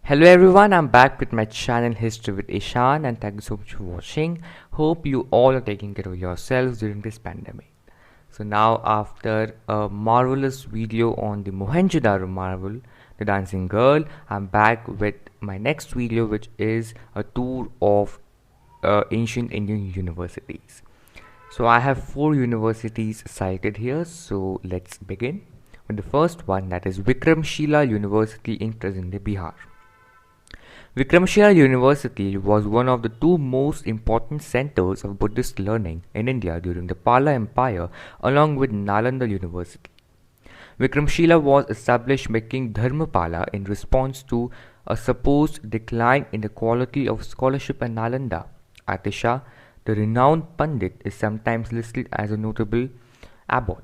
Hello everyone, I'm back with my channel History with Ishan and thank you so much for watching. Hope you all are taking care of yourselves during this pandemic. So now after a marvelous video on the Mohenjo-daro marvel, the dancing girl, I'm back with my next video which is a tour of ancient Indian universities. So I have 4 universities cited here, so let's begin with the first one, that is Vikramshila University in present-day Bihar. Vikramshila University was one of the 2 most important centers of Buddhist learning in India during the Pala Empire, along with Nalanda University. Vikramshila was established by King Dharmapala in response to a supposed decline in the quality of scholarship at Nalanda. Atisha, the renowned Pandit, is sometimes listed as a notable abbot.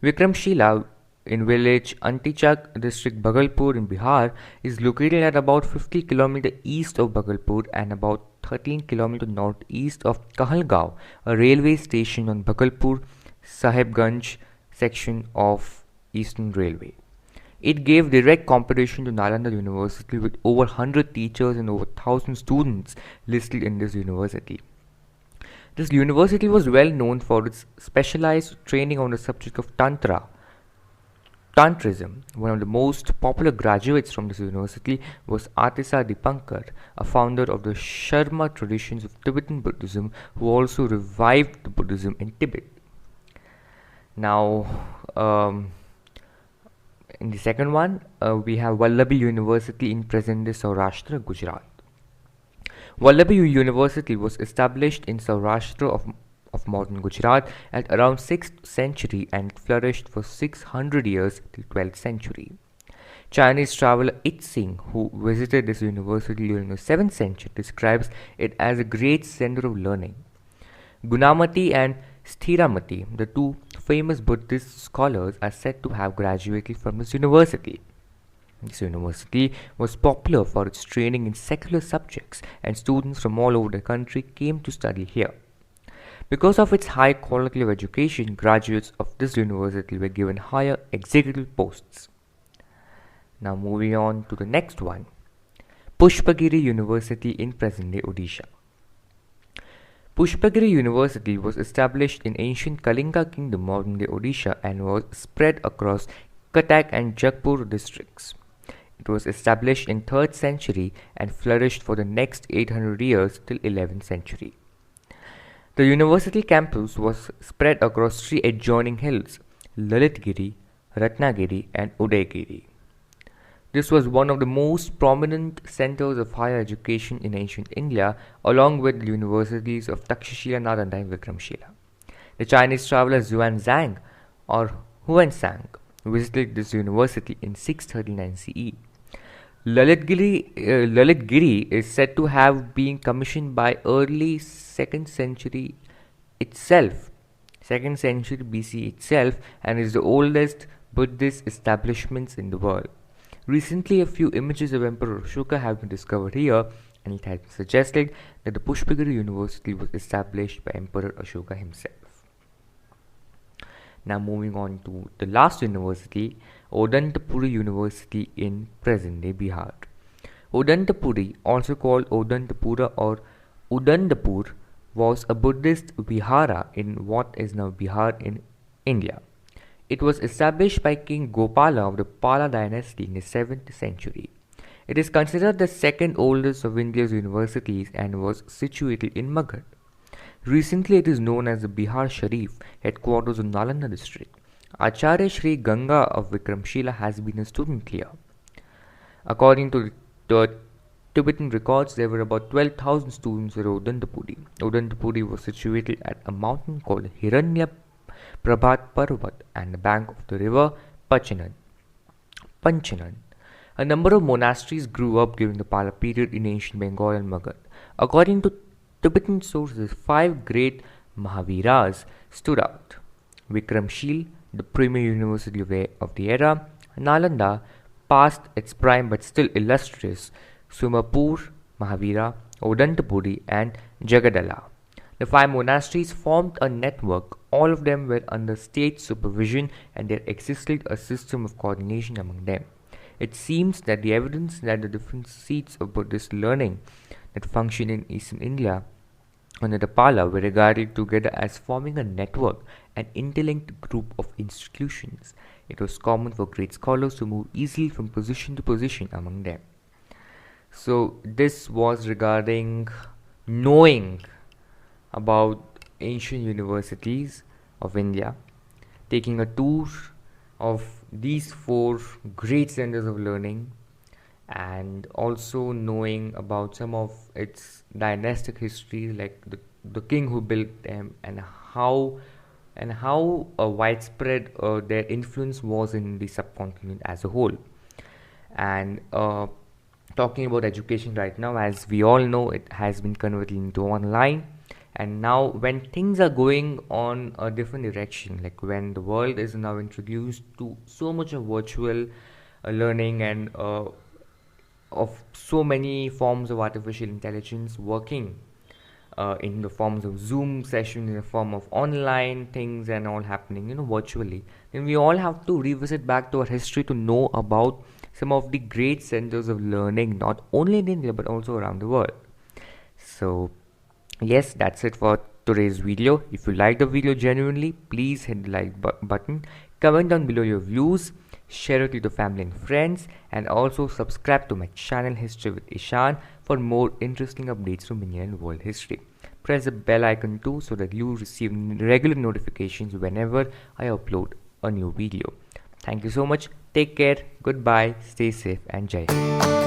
Vikramshila in village Antichak, district Bhagalpur in Bihar, is located at about 50 km east of Bhagalpur and about 13 km northeast of Kahalgaon, a railway station on Bhagalpur Sahibganj section of Eastern Railway. It gave direct competition to Nalanda University with over 100 teachers and over 1000 students listed in this university. This university was well known for its specialized training on the subject of Tantrism. One of the most popular graduates from this university was Atisa Dipankar, a founder of the Sharma traditions of Tibetan Buddhism, who also revived the Buddhism in Tibet. Now, in the second one, we have Vallabhi University in present-day Saurashtra, Gujarat. Vallabhi University was established in Saurashtra of modern Gujarat at around 6th century and flourished for 600 years till 12th century. Chinese traveler Itzing, who visited this university during the 7th century, describes it as a great center of learning. Gunamati and Sthiramati, the 2 famous Buddhist scholars, are said to have graduated from this university. This university was popular for its training in secular subjects, and students from all over the country came to study here. Because of its high quality of education, graduates of this university were given higher executive posts. Now moving on to the next one, Pushpagiri University in present-day Odisha. Pushpagiri University was established in ancient Kalinga kingdom, modern-day Odisha, and was spread across Cuttack and Jagpur districts. It was established in 3rd century and flourished for the next 800 years till 11th century. The university campus was spread across 3 adjoining hills, Laligiri, Ratnagiri and Udaygiri. This was one of the most prominent centers of higher education in ancient India, along with the universities of Takshashila, Nalanda and Vikramshila. The Chinese traveler Xuanzang or Huansang visited this university in 639 CE. Laligiri is said to have been commissioned by early 2nd century BC itself, and is the oldest Buddhist establishments in the world. Recently, a few images of Emperor Ashoka have been discovered here, and it has been suggested that the Pushpagiri University was established by Emperor Ashoka himself. Now moving on to the last university, Puri University in present-day Bihar. Puri, also called Odantapura or Udandapur, was a Buddhist vihara in what is now Bihar in India. It was established by King Gopala of the Pala dynasty in the 7th century. It is considered the 2nd oldest of India's universities and was situated in Magad. Recently, it is known as the Bihar Sharif, headquarters of Nalanda district. Acharya Sri Ganga of Vikramshila has been a student here. According to the Tibetan records, there were about 12,000 students at Odantapuri. Odantapuri was situated at a mountain called Hiranya Prabhat Parvat and the bank of the river Panchanan. A number of monasteries grew up during the Pala period in ancient Bengal and Magad. According to Tibetan sources, 5 great Mahaviras stood out: Vikramshil, the premier university of the era; Nalanda, past its prime but still illustrious; Sumapur Mahavira, Odantapuri and Jagadala. The 5 monasteries formed a network. All of them were under state supervision, and there existed a system of coordination among them. It seems that the evidence that the different seats of Buddhist learning that function in Eastern India under the Pala were regarded together as forming a network, an interlinked group of institutions. It was common for great scholars to move easily from position to position among them. So, this was regarding knowing about ancient universities of India, taking a tour of these four great centers of learning, and also knowing about some of its dynastic history, like the king who built them, and how widespread their influence was in the subcontinent as a whole. And talking about education right now, as we all know, it has been converted into online. And now when things are going on a different direction, like when the world is now introduced to so much of virtual learning, and of so many forms of artificial intelligence working in the forms of Zoom sessions, in the form of online things and all happening, virtually, then we all have to revisit back to our history to know about some of the great centers of learning, not only in India but also around the world. So yes, that's it for today's video. If you like the video genuinely, please hit the like button, comment down below your views, share it with your family and friends, and also subscribe to my channel History with Ishan for more interesting updates from Indian and world history. Press the bell icon too so that you receive regular notifications whenever I upload a new video. Thank you so much. Take care. Goodbye. Stay safe and Jai Hind.